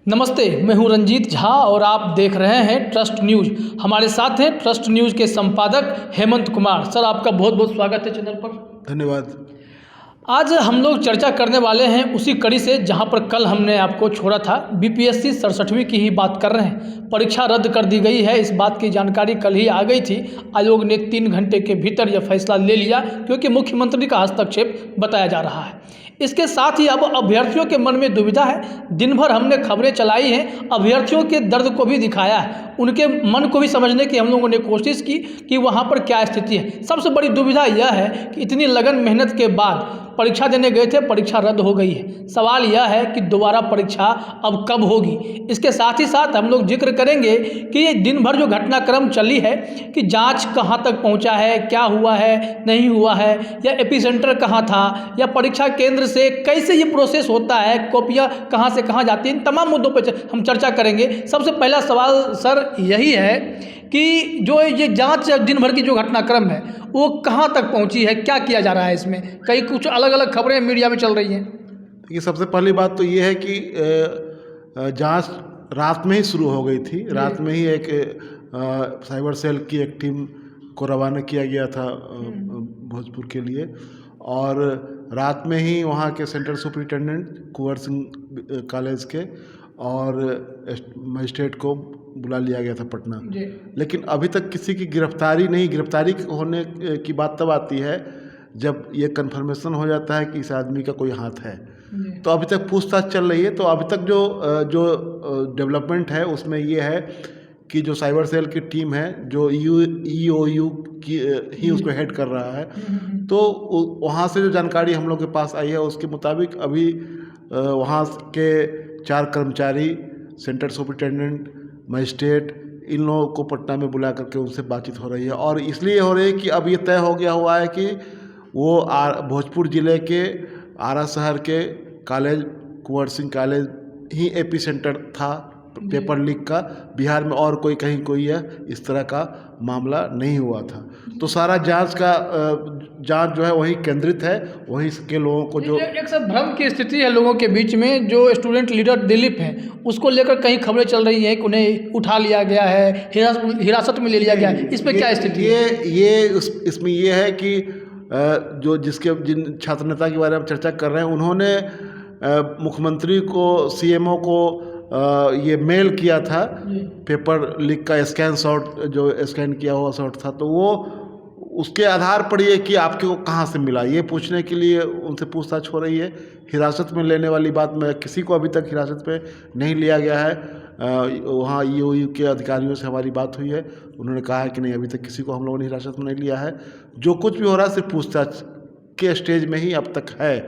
नमस्ते, मैं हूं रंजीत झा और आप देख रहे हैं ट्रस्ट न्यूज़। हमारे साथ हैं ट्रस्ट न्यूज़ के संपादक हेमंत कुमार। सर, आपका बहुत बहुत स्वागत है चैनल पर। धन्यवाद। आज हम लोग चर्चा करने वाले हैं उसी कड़ी से जहां पर कल हमने आपको छोड़ा था। बीपीएससी 67वीं की ही बात कर रहे हैं। परीक्षा रद्द कर दी गई है, इस बात की जानकारी कल ही आ गई थी। आयोग ने 3 घंटे के भीतर यह फैसला ले लिया क्योंकि मुख्यमंत्री का हस्तक्षेप बताया जा रहा है। इसके साथ ही अब अभ्यर्थियों के मन में दुविधा है। दिन भर हमने खबरें चलाई हैं, अभ्यर्थियों के दर्द को भी दिखाया है, उनके मन को भी समझने की हम लोगों ने कोशिश की कि वहाँ पर क्या स्थिति है। सबसे बड़ी दुविधा यह है कि इतनी लगन मेहनत के बाद परीक्षा देने गए थे, परीक्षा रद्द हो गई है। सवाल यह है कि दोबारा परीक्षा अब कब होगी। इसके साथ ही साथ हम लोग जिक्र करेंगे कि ये दिन भर जो घटनाक्रम चली है कि जांच कहां तक पहुंचा है, क्या हुआ है, नहीं हुआ है, या एपिसेंटर कहां था, या परीक्षा केंद्र से कैसे ये प्रोसेस होता है, कॉपियां कहां से कहां जाती हैं, इन तमाम मुद्दों पर हम चर्चा करेंगे। सबसे पहला सवाल सर यही है कि जो ये जांच दिन भर की जो घटनाक्रम है वो कहाँ तक पहुँची है, क्या किया जा रहा है इसमें? कई कुछ अलग अलग खबरें मीडिया में चल रही हैं। देखिए, सबसे पहली बात तो ये है कि जांच रात में ही शुरू हो गई थी। रात में ही एक साइबर सेल की एक टीम को रवाना किया गया था भोजपुर के लिए, और रात में ही वहाँ के central superintendent Kunwar Singh college के और मजिस्ट्रेट को बुला लिया गया था पटना। लेकिन अभी तक किसी की गिरफ्तारी नहीं। गिरफ्तारी होने की बात तब आती है जब ये कन्फर्मेशन हो जाता है कि इस आदमी का कोई हाथ है। तो अभी तक पूछताछ चल रही है। तो अभी तक जो डेवलपमेंट है उसमें ये है कि जो साइबर सेल की टीम है, जो EOU की ही उसको हेड कर रहा है, तो वहाँ से जो जानकारी हम लोग के पास आई है उसके मुताबिक अभी वहाँ के 4 कर्मचारी, सेंट्रल सुपरिटेंडेंट, मजिस्ट्रेट, इन लोगों को पटना में बुला करके उनसे बातचीत हो रही है। और इसलिए हो रही है कि अब ये तय हो गया हुआ है कि वो भोजपुर ज़िले के आरा शहर के कॉलेज, कुंवर सिंह कॉलेज ही एपी सेंटर था पेपर लीक का। बिहार में और कहीं कोई इस तरह का मामला नहीं हुआ था। तो सारा जांच जो है वहीं केंद्रित है, वहीं के लोगों को जो एक सब भ्रम की स्थिति है लोगों के बीच में। जो स्टूडेंट लीडर दिलीप हैं उसको लेकर कहीं खबरें चल रही हैं कि उन्हें उठा लिया गया है, हिरासत में ले लिया गया है। इस पर क्या स्थिति है? इसमें ये है कि जिन छात्र नेता के बारे में चर्चा कर रहे हैं, उन्होंने मुख्यमंत्री को, CMO को ये मेल किया था पेपर लीक का स्कैन शॉट, जो स्कैन किया हुआ शॉट था। तो वो उसके आधार पर ये कि आपके को कहाँ से मिला, ये पूछने के लिए उनसे पूछताछ हो रही है। हिरासत में लेने वाली बात में किसी को अभी तक हिरासत में नहीं लिया गया है। वहाँ EOU के अधिकारियों से हमारी बात हुई है, उन्होंने कहा है कि नहीं, अभी तक किसी को हम लोगों ने हिरासत में नहीं लिया है। जो कुछ भी हो रहा है सिर्फ पूछताछ के स्टेज में ही अब तक है।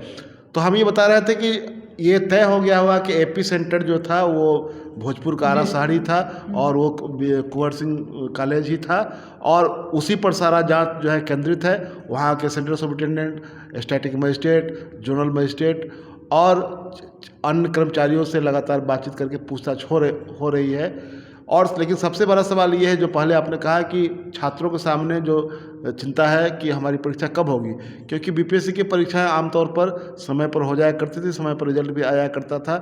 तो हम ये बता रहे थे कि ये तय हो गया हुआ कि एपी सेंटर जो था वो भोजपुर का आरा शहर ही था, और वो कुंवर सिंह कॉलेज ही था, और उसी पर सारा जांच जो है केंद्रित है। वहाँ के central superintendent, static magistrate, zonal magistrate और अन्य कर्मचारियों से लगातार बातचीत करके पूछताछ हो रही है। और लेकिन सबसे बड़ा सवाल ये है, जो पहले आपने कहा कि छात्रों के सामने जो चिंता है कि हमारी परीक्षा कब होगी, क्योंकि बीपीएससी की परीक्षाएं आमतौर पर समय पर हो जाया करती थी, समय पर रिजल्ट भी आया करता था,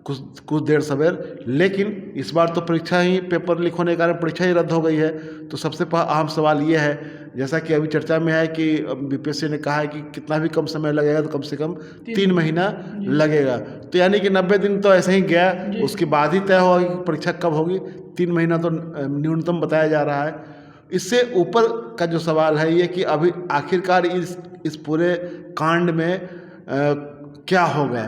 कुछ देर सवेर। लेकिन इस बार तो परीक्षा ही, पेपर लीक होने के कारण परीक्षा ही रद्द हो गई है। तो सबसे अहम सवाल ये है, जैसा कि अभी चर्चा में है कि बीपीएससी ने कहा है कि कितना भी कम समय लगेगा तो कम से कम 3 महीना लगेगा। तो यानी कि 90 दिन तो ऐसे ही गया, उसके बाद ही तय होगा कि परीक्षा कब होगी। 3 महीना तो न्यूनतम बताया जा रहा है। इससे ऊपर का जो सवाल है ये कि अभी आखिरकार इस पूरे कांड में क्या होगा।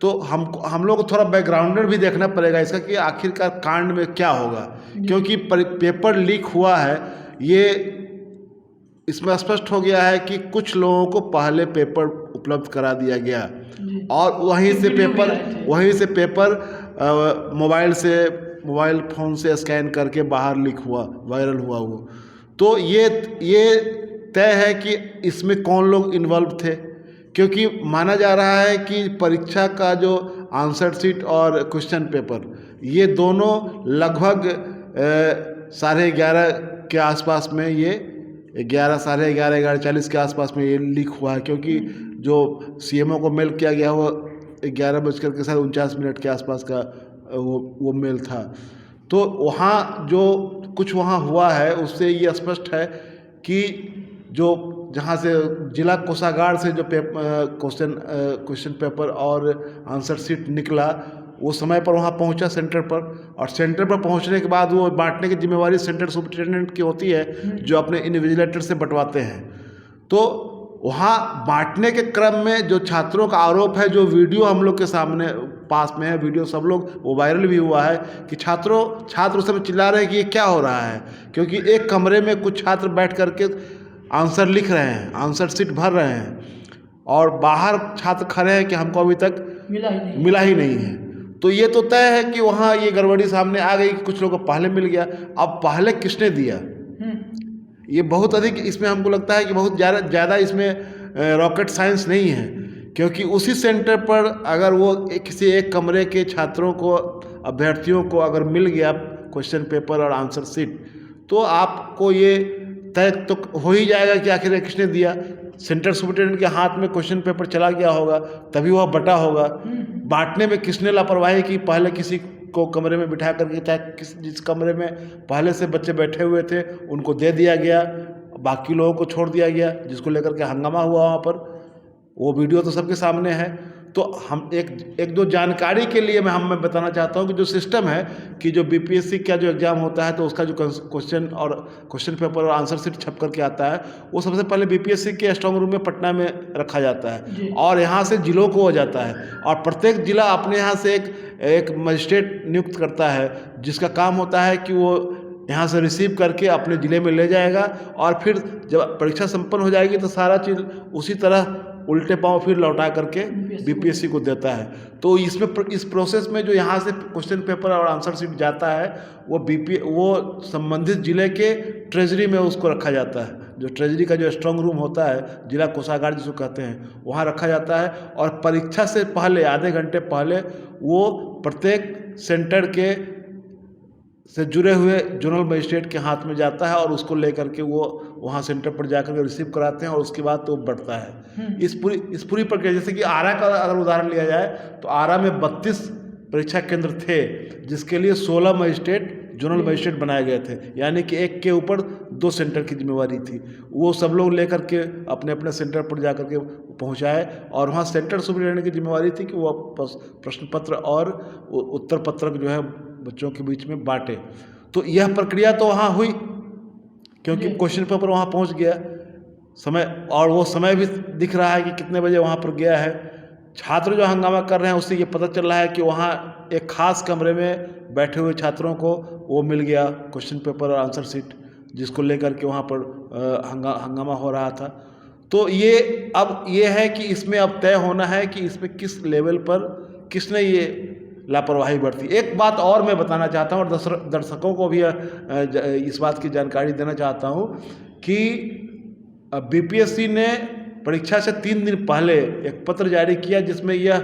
तो हम लोग को थोड़ा बैकग्राउंडर भी देखना पड़ेगा इसका कि आखिरकार कांड में क्या होगा, क्योंकि पेपर लीक हुआ है, ये इसमें स्पष्ट हो गया है कि कुछ लोगों को पहले पेपर उपलब्ध करा दिया गया और वहीं से पेपर मोबाइल फ़ोन से स्कैन करके बाहर लीक हुआ, वायरल हुआ वो। तो ये तय है कि इसमें कौन लोग इन्वॉल्व थे, क्योंकि माना जा रहा है कि परीक्षा का जो आंसर शीट और क्वेश्चन पेपर, ये दोनों लगभग 11:30 के आसपास में, ये 11, 11:30, 11:40 के आसपास में ये लीक हुआ है। क्योंकि जो CMO को मेल किया गया वो 11:49 के आसपास का वो मेल था। तो वहाँ जो कुछ वहाँ हुआ है उससे ये स्पष्ट है कि जो जहाँ से जिला कोषागार से जो क्वेश्चन पेपर और आंसर शीट निकला वो समय पर वहाँ पहुँचा सेंटर पर, और सेंटर पर पहुँचने के बाद वो बांटने की जिम्मेवारी सेंटर सुपरिटेंडेंट की होती है, जो अपने इन्विजिलेटर से बंटवाते हैं। तो वहाँ बांटने के क्रम में जो छात्रों का आरोप है, जो वीडियो हम लोग के सामने पास में है, वीडियो सब लोग वो वायरल भी हुआ है कि छात्र उस समय चिल्ला रहे हैं कि ये क्या हो रहा है, क्योंकि एक कमरे में कुछ छात्र बैठ करके आंसर लिख रहे हैं, आंसर शीट भर रहे हैं, और बाहर छात्र खड़े हैं कि हमको अभी तक मिला ही नहीं है। तो ये तो तय है कि वहाँ ये गड़बड़ी सामने आ गई कि कुछ लोगों को पहले मिल गया। अब पहले किसने दिया, ये बहुत अधिक इसमें हमको लगता है कि बहुत ज़्यादा इसमें रॉकेट साइंस नहीं है, क्योंकि उसी सेंटर पर अगर वो किसी एक कमरे के छात्रों को, अभ्यर्थियों को अगर मिल गया क्वेश्चन पेपर और आंसर शीट, तो आपको ये तय तो हो ही जाएगा कि आखिर किसने दिया। सेंटर सुपरिटेंडेंट के हाथ में क्वेश्चन पेपर चला गया होगा, तभी वह बटा होगा। बांटने में किसने लापरवाही की, पहले किसी को कमरे में बिठा करके, चाहे जिस कमरे में पहले से बच्चे बैठे हुए थे उनको दे दिया गया, बाकी लोगों को छोड़ दिया गया, जिसको लेकर के हंगामा हुआ वहाँ पर। वो वीडियो तो सबके सामने है। तो हम एक दो जानकारी के लिए मैं बताना चाहता हूँ कि जो सिस्टम है कि जो बीपीएससी का जो एग्ज़ाम होता है, तो उसका जो क्वेश्चन पेपर और आंसर शीट छप करके आता है, वो सबसे पहले बीपीएससी के स्ट्रांग रूम में पटना में रखा जाता है, और यहाँ से जिलों को हो जाता है, और प्रत्येक जिला अपने यहाँ से एक मजिस्ट्रेट नियुक्त करता है, जिसका काम होता है कि वो यहाँ से रिसीव करके अपने ज़िले में ले जाएगा, और फिर जब परीक्षा संपन्न हो जाएगी तो सारा चीज़ उसी तरह उल्टे पांव फिर लौटा करके बीपीएससी को देता है। तो इस प्रोसेस में जो यहाँ से क्वेश्चन पेपर और आंसर शीट जाता है, वो संबंधित जिले के ट्रेजरी में उसको रखा जाता है। जो ट्रेजरी का जो स्ट्रांग रूम होता है, जिला कोषागार जिसको कहते हैं, वहाँ रखा जाता है, और परीक्षा से पहले आधे घंटे पहले वो प्रत्येक सेंटर के से जुड़े हुए जोनल मजिस्ट्रेट के हाथ में जाता है, और उसको लेकर के वो वहाँ सेंटर पर जाकर के रिसीव कराते हैं, और उसके बाद तो बढ़ता है। इस पूरी प्रक्रिया, जैसे कि आरा का अगर उदाहरण लिया जाए तो आरा में 32 परीक्षा केंद्र थे, जिसके लिए 16 मजिस्ट्रेट जोनल मजिस्ट्रेट बनाए गए थे, यानी कि एक के ऊपर 2 सेंटर की जिम्मेवारी थी। वो सब लोग लेकर के अपने अपने सेंटर पर जाकर के पहुँचाए, और वहाँ सेंटर सुपरिटेंडेंट की जिम्मेवारी थी कि वो प्रश्न पत्र और उत्तर पत्रक जो है बच्चों के बीच में बांटे। तो यह प्रक्रिया तो वहाँ हुई, क्योंकि क्वेश्चन पेपर वहाँ पहुँच गया समय, और वो समय भी दिख रहा है कि कितने बजे वहाँ पर गया है। छात्र जो हंगामा कर रहे हैं उससे ये पता चल रहा है कि वहाँ एक खास कमरे में बैठे हुए छात्रों को वो मिल गया क्वेश्चन पेपर और आंसर शीट, जिसको लेकर के वहाँ पर हंगामा हो रहा था। तो ये अब ये है कि इसमें अब तय होना है कि इसमें किस लेवल पर किसने ये लापरवाही बरती। एक बात और मैं बताना चाहता हूँ, और दर्शकों को भी इस बात की जानकारी देना चाहता हूँ कि बीपीएससी ने परीक्षा से 3 दिन पहले एक पत्र जारी किया, जिसमें यह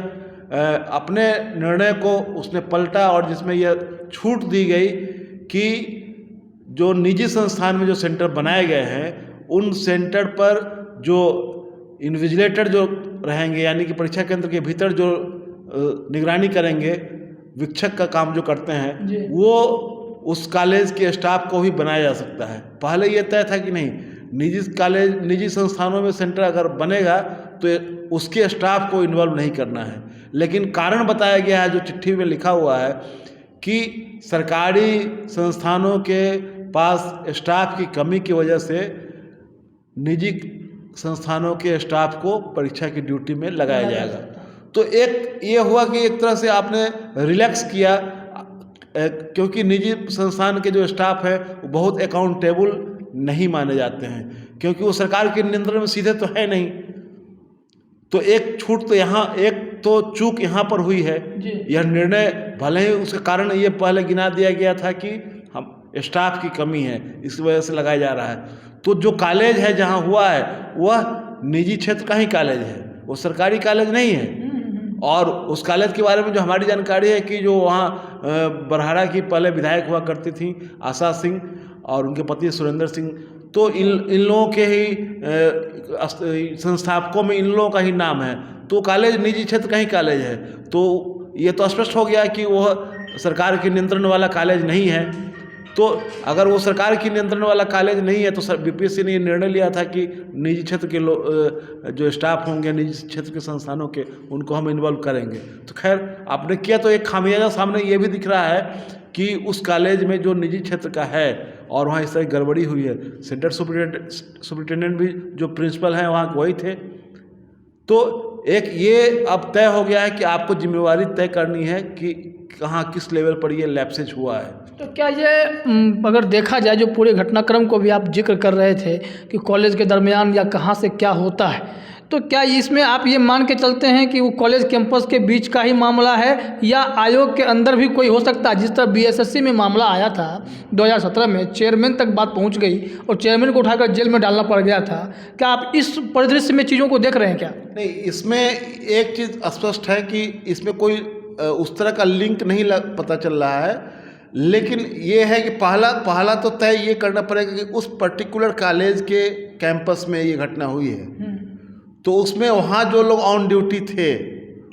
अपने निर्णय को उसने पलटा, और जिसमें यह छूट दी गई कि जो निजी संस्थान में जो सेंटर बनाए गए हैं, उन सेंटर पर जो इन्विजिलेटर जो रहेंगे, यानी कि परीक्षा केंद्र के भीतर जो निगरानी करेंगे, वीक्षक का काम जो करते हैं, वो उस कॉलेज के स्टाफ को भी बनाया जा सकता है। पहले ये तय था कि नहीं, निजी संस्थानों में सेंटर अगर बनेगा तो उसके स्टाफ को इन्वॉल्व नहीं करना है, लेकिन कारण बताया गया है जो चिट्ठी में लिखा हुआ है कि सरकारी संस्थानों के पास स्टाफ की कमी की वजह से निजी संस्थानों के स्टाफ को परीक्षा की ड्यूटी में लगाया जाएगा। तो एक ये हुआ कि एक तरह से आपने रिलैक्स किया, क्योंकि निजी संस्थान के जो स्टाफ है वो बहुत अकाउंटेबल नहीं माने जाते हैं, क्योंकि वो सरकार के नियंत्रण में सीधे तो है नहीं। तो एक छूट तो यहाँ, एक तो चूक यहाँ पर हुई है। यह निर्णय भले ही उसके कारण ये पहले गिना दिया गया था कि हम स्टाफ की कमी है, इस वजह से लगाया जा रहा है। तो जो कॉलेज है जहाँ हुआ है वह निजी क्षेत्र का ही कॉलेज है, वो सरकारी कॉलेज नहीं है। और उस कॉलेज के बारे में जो हमारी जानकारी है कि जो वहाँ बरहारा की पहले विधायक हुआ करती थी आशा सिंह, और उनके पति सुरेंद्र सिंह, तो इन लोगों के ही संस्थापकों में इन लोगों का ही नाम है। तो कॉलेज निजी क्षेत्र का ही कॉलेज है, तो ये तो स्पष्ट हो गया कि वह सरकार के नियंत्रण वाला कॉलेज नहीं है। तो अगर वो सरकार की नियंत्रण वाला कॉलेज नहीं है तो बीपीएससी ने ये निर्णय लिया था कि निजी क्षेत्र के जो स्टाफ होंगे निजी क्षेत्र के संस्थानों के, उनको हम इन्वॉल्व करेंगे। तो खैर आपने किया, तो एक खामियाजा सामने ये भी दिख रहा है कि उस कॉलेज में जो निजी क्षेत्र का है और वहाँ इस तरह गड़बड़ी हुई है। सेंटर सुपरिटेंडेंट भी जो प्रिंसिपल हैं वहाँ वही थे। तो एक ये अब तय हो गया है कि आपको जिम्मेवारी तय करनी है कि कहाँ किस लेवल पर ये लैप्सेज हुआ है। तो क्या ये अगर देखा जाए, जो पूरे घटनाक्रम को भी आप जिक्र कर रहे थे कि कॉलेज के दरमियान या कहाँ से क्या होता है, तो क्या इसमें आप ये मान के चलते हैं कि वो कॉलेज कैंपस के बीच का ही मामला है या आयोग के अंदर भी कोई हो सकता है? जिस तरह बीएसएससी में मामला आया था 2017 में, चेयरमैन तक बात पहुंच गई और चेयरमैन को उठाकर जेल में डालना पड़ गया था। क्या आप इस परिदृश्य में चीज़ों को देख रहे हैं क्या? नहीं, इसमें एक चीज़ स्पष्ट है कि इसमें कोई उस तरह का लिंक नहीं पता चल रहा है, लेकिन ये है कि पहला तो तय ये करना पड़ेगा कि उस पर्टिकुलर कॉलेज के कैंपस में ये घटना हुई है, तो उसमें वहाँ जो लोग ऑन ड्यूटी थे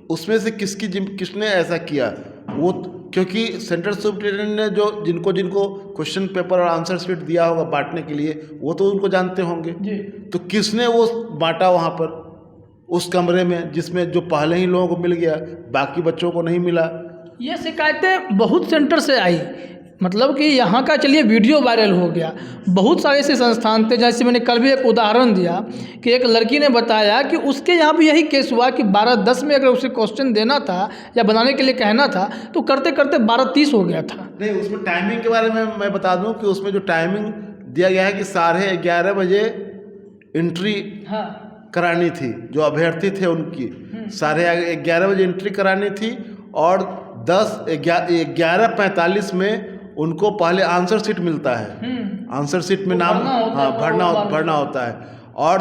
उसमें से किसने ऐसा किया, वो क्योंकि सेंट्रल सुपरिटेंडेंट ने जो जिनको क्वेश्चन पेपर और आंसर शीट दिया होगा बांटने के लिए, वो तो उनको जानते होंगे जी। तो किसने वो बांटा वहाँ पर उस कमरे में जिसमें जो पहले ही लोगों को मिल गया, बाकी बच्चों को नहीं मिला? ये शिकायतें बहुत सेंटर से आई, मतलब कि यहाँ का चलिए वीडियो वायरल हो गया, बहुत सारे ऐसे संस्थान थे। जैसे मैंने कल भी एक उदाहरण दिया कि एक लड़की ने बताया कि उसके यहाँ भी यही केस हुआ कि 12:10 में अगर उसे क्वेश्चन देना था या बनाने के लिए कहना था तो करते करते 12:30 हो गया था। नहीं, उसमें टाइमिंग के बारे में मैं बता दूं कि उसमें जो टाइमिंग दिया गया है कि 11:30 बजे एंट्री करानी थी, जो अभ्यर्थी थे उनकी 11:30 बजे एंट्री करानी थी और 11:45 में उनको पहले आंसर शीट मिलता है। आंसर शीट में नाम भरना होता है और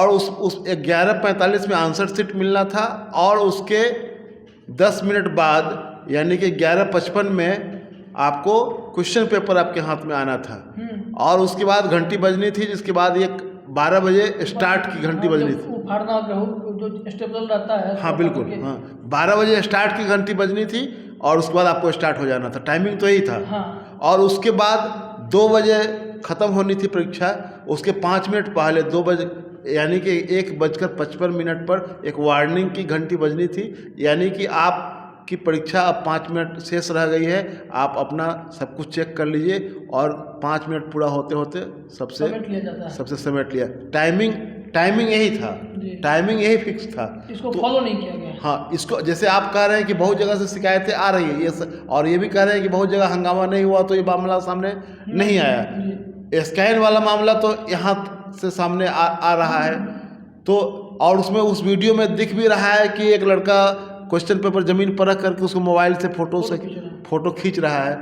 उस 11:45 में आंसर शीट मिलना था और उसके 10 मिनट बाद यानी कि 11:55 में आपको क्वेश्चन पेपर आपके हाथ में आना था और उसके बाद घंटी बजनी थी, जिसके बाद ये 12 बजे स्टार्ट की घंटी बजनी थी। जो स्टेबल रहता है, हाँ बिल्कुल, हाँ 12 बजे स्टार्ट की घंटी बजनी थी और उसके बाद आपको स्टार्ट हो जाना था। टाइमिंग तो यही था। हाँ। और उसके बाद 2 बजे ख़त्म होनी थी परीक्षा, उसके 5 मिनट पहले 2 बजे यानी कि 1:55 पर एक वार्निंग की घंटी बजनी थी, यानी कि आपकी परीक्षा अब 5 मिनट शेष रह गई है, आप अपना सब कुछ चेक कर लीजिए और 5 मिनट पूरा होते होते सबसे समेट लिया। टाइमिंग यही था, टाइमिंग यही फिक्स था, इसको फॉलो नहीं किया गया। हाँ, इसको जैसे आप कह रहे हैं कि बहुत जगह से शिकायतें आ रही है और ये भी कह रहे हैं कि बहुत जगह हंगामा नहीं हुआ तो ये मामला सामने नहीं आया। स्कैन वाला मामला तो यहाँ से सामने आ रहा है, तो और उसमें उस वीडियो में दिख भी रहा है कि एक लड़का क्वेश्चन पेपर ज़मीन पर रख करके उसको मोबाइल से फोटो खींच रहा है।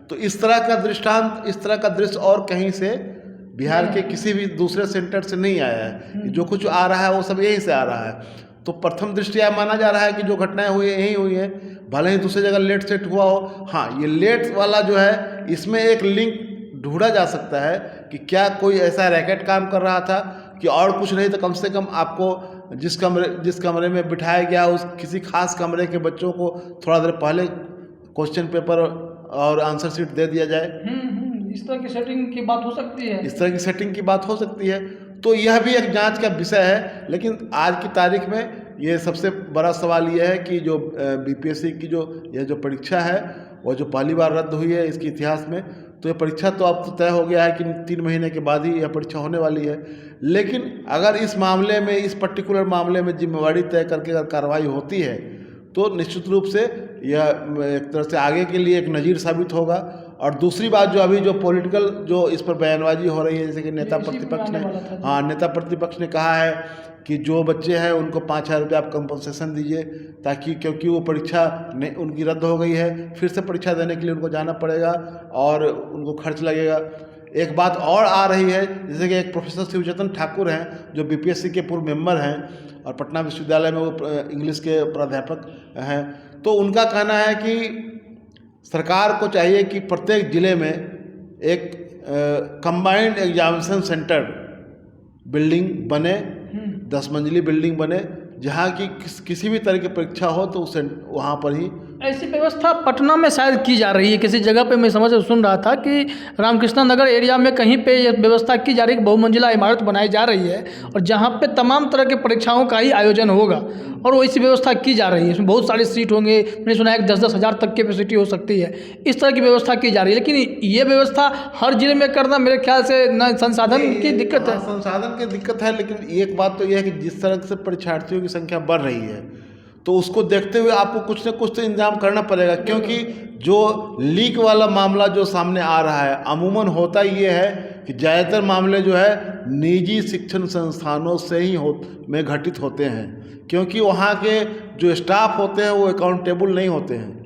तो इस तरह का दृष्टांत, इस तरह का दृश्य और कहीं से बिहार के किसी भी दूसरे सेंटर से नहीं आया है। जो कुछ आ रहा है वो सब यहीं से आ रहा है। तो प्रथम दृष्टया माना जा रहा है कि जो घटनाएं हुई यहीं हुई हैं, भले ही दूसरी जगह लेट सेट हुआ हो। हाँ, ये लेट वाला जो है इसमें एक लिंक ढूंढा जा सकता है कि क्या कोई ऐसा रैकेट काम कर रहा था कि और कुछ नहीं तो कम से कम आपको जिस कमरे में बिठाया गया उस किसी खास कमरे के बच्चों को थोड़ा देर पहले क्वेश्चन पेपर और आंसर शीट दे दिया जाए। इस तरह की सेटिंग की बात हो सकती है, इस तरह की सेटिंग की बात हो सकती है। तो यह भी एक जांच का विषय है, लेकिन आज की तारीख में ये सबसे बड़ा सवाल यह है कि जो बीपीएससी की जो परीक्षा है वो जो पहली बार रद्द हुई है इसके इतिहास में, तो ये परीक्षा तो अब तो तय हो गया है कि 3 महीने के बाद ही यह परीक्षा होने वाली है। लेकिन अगर इस मामले में, इस पर्टिकुलर मामले में जिम्मेवारी तय करके अगर कार्रवाई होती है तो निश्चित रूप से यह एक तरह से आगे के लिए एक नज़ीर साबित होगा। और दूसरी बात जो अभी जो पॉलिटिकल जो इस पर बयानबाजी हो रही है, जैसे कि नेता प्रतिपक्ष ने कहा है कि जो बच्चे हैं उनको 5,000 रुपये आप कंपनसेशन दीजिए, ताकि क्योंकि वो परीक्षा उनकी रद्द हो गई है, फिर से परीक्षा देने के लिए उनको जाना पड़ेगा और उनको खर्च लगेगा। एक बात और आ रही है, जैसे कि एक प्रोफेसर शिवचेतन ठाकुर हैं जो बीपीएससी के पूर्व मेंबर हैं और पटना विश्वविद्यालय में वो इंग्लिश के प्राध्यापक हैं, तो उनका कहना है कि सरकार को चाहिए कि प्रत्येक ज़िले में एक कंबाइंड एग्जामिनेशन सेंटर बिल्डिंग बने, 10 मंजिली बिल्डिंग बने, जहाँ की किसी भी तरह की परीक्षा हो तो वहाँ पर ही ऐसी व्यवस्था पटना में शायद की जा रही है किसी जगह पे। मैं सुन रहा था कि रामकृष्ण नगर एरिया में कहीं पे ये व्यवस्था की जा रही है, बहुमंजिला इमारत बनाई जा रही है और जहाँ पे तमाम तरह के परीक्षाओं का ही आयोजन होगा और वैसी व्यवस्था की जा रही है। इसमें बहुत सारे सीट होंगे, मैंने सुना है 10-10 हज़ार तक कैपेसिटी हो सकती है। इस तरह की व्यवस्था की जा रही है, लेकिन ये व्यवस्था हर जिले में करना मेरे ख्याल से न संसाधन की दिक्कत है। संसाधन की दिक्कत है, लेकिन एक बात तो यह है कि जिस तरह से परीक्षार्थियों की संख्या बढ़ रही है तो उसको देखते हुए आपको कुछ न कुछ तो इंतजाम करना पड़ेगा, क्योंकि जो लीक वाला मामला जो सामने आ रहा है अमूमन होता ये है कि ज़्यादातर मामले जो है निजी शिक्षण संस्थानों से ही में घटित होते हैं, क्योंकि वहाँ के जो स्टाफ होते हैं वो अकाउंटेबल नहीं होते हैं।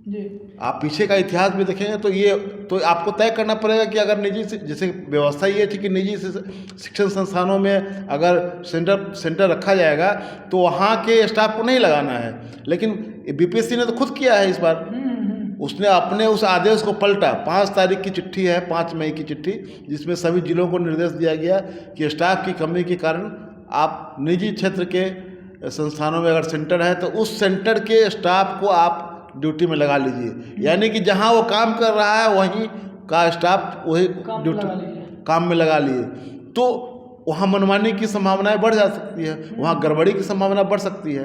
जी। आप पीछे का इतिहास भी देखेंगे तो ये तो आपको तय करना पड़ेगा कि अगर निजी जैसे व्यवस्था ये थी कि निजी शिक्षण संस्थानों में अगर सेंटर रखा जाएगा तो वहाँ के स्टाफ को नहीं लगाना है, लेकिन बीपीएससी ने तो खुद किया है इस बार। उसने अपने उस आदेश को पलटा। 5 तारीख की चिट्ठी है, 5 मई की चिट्ठी, जिसमें सभी जिलों को निर्देश दिया गया कि स्टाफ की कमी के कारण आप निजी क्षेत्र के संस्थानों में अगर सेंटर है तो उस सेंटर के स्टाफ को आप ड्यूटी में लगा लीजिए, यानी कि जहां वो काम कर रहा है वहीं का स्टाफ वही ड्यूटी काम में लगा लिए, तो वहाँ मनमानी की संभावनाएं बढ़ जा सकती है, वहाँ गड़बड़ी की संभावना बढ़ सकती है,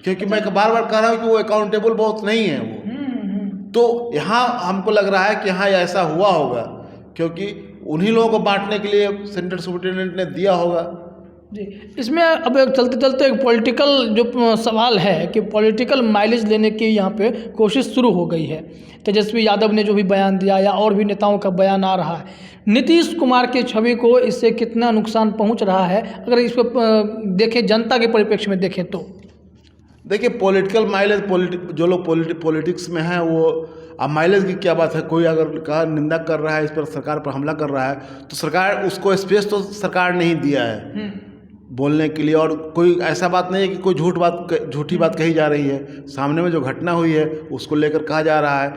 क्योंकि मैं बार बार कह रहा हूँ कि वो अकाउंटेबल बहुत नहीं है वो। तो यहाँ हमको लग रहा है कि यहाँ ऐसा हुआ होगा, क्योंकि उन्हीं लोगों को बांटने के लिए सेंटर सुपरिटेंडेंट ने दिया होगा। जी, इसमें अब चलते चलते एक पॉलिटिकल जो सवाल है कि पॉलिटिकल माइलेज लेने की यहाँ पे कोशिश शुरू हो गई है। तेजस्वी यादव ने जो भी बयान दिया या और भी नेताओं का बयान आ रहा है, नीतीश कुमार की छवि को इससे कितना नुकसान पहुँच रहा है अगर इसको देखें जनता के परिप्रेक्ष्य में देखें तो? देखिए, पॉलिटिकल माइलेज जो लोग पॉलिटिक्स में हैं वो अब माइलेज की क्या बात है। कोई अगर कहा निंदा कर रहा है, इस पर सरकार पर हमला कर रहा है, तो सरकार उसको स्पेस तो सरकार नहीं दिया है बोलने के लिए, और कोई ऐसा बात नहीं है कि कोई झूठी बात कही जा रही है। सामने में जो घटना हुई है उसको लेकर कहा जा रहा है।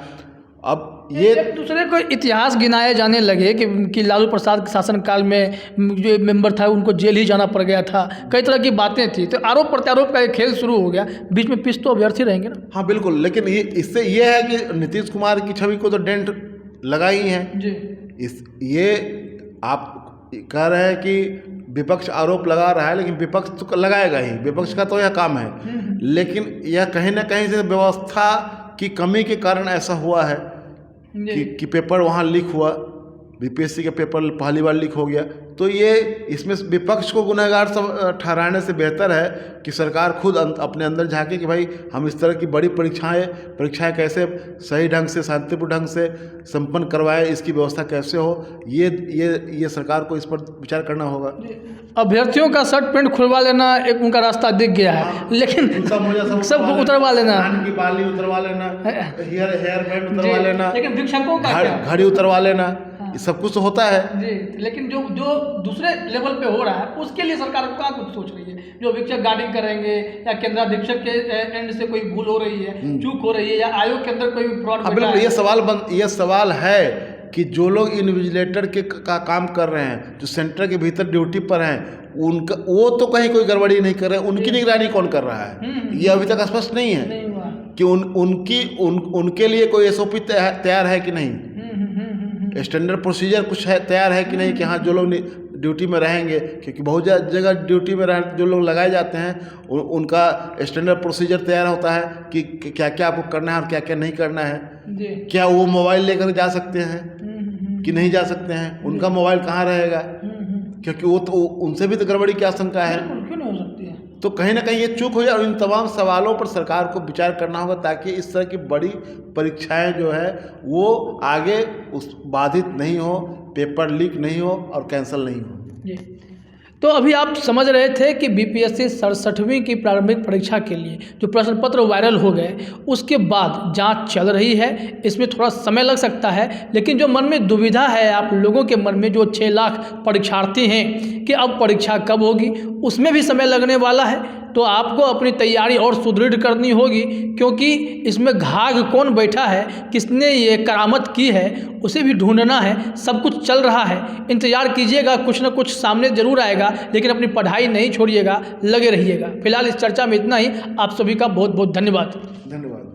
अब ये एक दूसरे को इतिहास गिनाए जाने लगे कि लालू प्रसाद के शासनकाल में जो मेंबर था उनको जेल ही जाना पड़ गया था, कई तरह की बातें थी, तो आरोप प्रत्यारोप का एक खेल शुरू हो गया। बीच में पिछ तो अभ्यर्थी रहेंगे ना। हाँ बिल्कुल, लेकिन इससे ये है कि नीतीश कुमार की छवि को तो डेंट लगा ही है जी। ये आप कह रहे हैं कि विपक्ष आरोप लगा रहा है, लेकिन विपक्ष तो लगाएगा ही, विपक्ष का तो यह काम है। लेकिन यह कहीं ना कहीं से व्यवस्था की कमी के कारण ऐसा हुआ है कि पेपर वहाँ लीक हुआ, बीपीएससी का पेपर पहली बार लीक हो गया। तो ये इसमें विपक्ष को गुनहगार ठहराने से बेहतर है कि सरकार खुद अपने अंदर झांके कि भाई हम इस तरह की बड़ी परीक्षाएं कैसे सही ढंग से, शांतिपूर्ण ढंग से संपन्न करवाएं, इसकी व्यवस्था कैसे हो, ये सरकार को इस पर विचार करना होगा। अभ्यर्थियों का शर्ट पैंट खुलवा लेना एक उनका रास्ता दिख गया है, लेकिन सब उतरवा लेना, कान की बाली उतरवा लेना, हेयर बैंड उतरवा लेना, लेकिन शिक्षकों का घड़ी उतरवा लेना, ये सब कुछ तो होता है जी। लेकिन जो दूसरे लेवल पे हो रहा है उसके लिए सरकार क्या कुछ सोच रही है? जो शिक्षक गार्डिंग करेंगे या केंद्राधीक्षक के एंड से कोई भूल हो रही है, चूक हो रही है, या आयोग के अंदर कोई भी फ्रॉड? बिल्कुल, ये सवाल है कि जो लोग इन्विजिलेटर का काम कर रहे हैं, जो सेंटर के भीतर ड्यूटी पर हैं, उनका वो तो कहीं कोई गड़बड़ी नहीं कर रहे हैं, उनकी निगरानी कौन कर रहा है ये अभी तक स्पष्ट नहीं है कि उनके लिए कोई एसओपी तैयार है कि नहीं, स्टैंडर्ड प्रोसीजर कुछ है तैयार है कि नहीं कि हाँ जो लोग ड्यूटी में रहेंगे, क्योंकि बहुत जगह ड्यूटी में जो लोग लगाए जाते हैं उनका स्टैंडर्ड प्रोसीजर तैयार होता है कि क्या क्या आपको करना है और क्या क्या नहीं करना है। क्या वो मोबाइल लेकर जा सकते हैं कि नहीं जा सकते हैं, उनका मोबाइल कहाँ रहेगा, क्योंकि वो तो उनसे भी तो गड़बड़ी की आशंका है। क्यों नहीं हो सकती है? तो कहीं ना कहीं ये चूक हो जाए, और इन तमाम सवालों पर सरकार को विचार करना होगा ताकि इस तरह की बड़ी परीक्षाएं जो है वो आगे बाधित नहीं हो, पेपर लीक नहीं हो और कैंसिल नहीं हो जी। तो अभी आप समझ रहे थे कि बीपीएससी 67वीं की प्रारंभिक परीक्षा के लिए जो प्रश्न पत्र वायरल हो गए उसके बाद जांच चल रही है, इसमें थोड़ा समय लग सकता है, लेकिन जो मन में दुविधा है आप लोगों के मन में, जो 6 लाख परीक्षार्थी हैं कि अब परीक्षा कब होगी, उसमें भी समय लगने वाला है। तो आपको अपनी तैयारी और सुदृढ़ करनी होगी, क्योंकि इसमें घाघ कौन बैठा है, किसने ये करामत की है, उसे भी ढूंढना है। सब कुछ चल रहा है, इंतज़ार कीजिएगा, कुछ ना कुछ सामने ज़रूर आएगा, लेकिन अपनी पढ़ाई नहीं छोड़िएगा, लगे रहिएगा। फिलहाल इस चर्चा में इतना ही। आप सभी का बहुत बहुत धन्यवाद। धन्यवाद।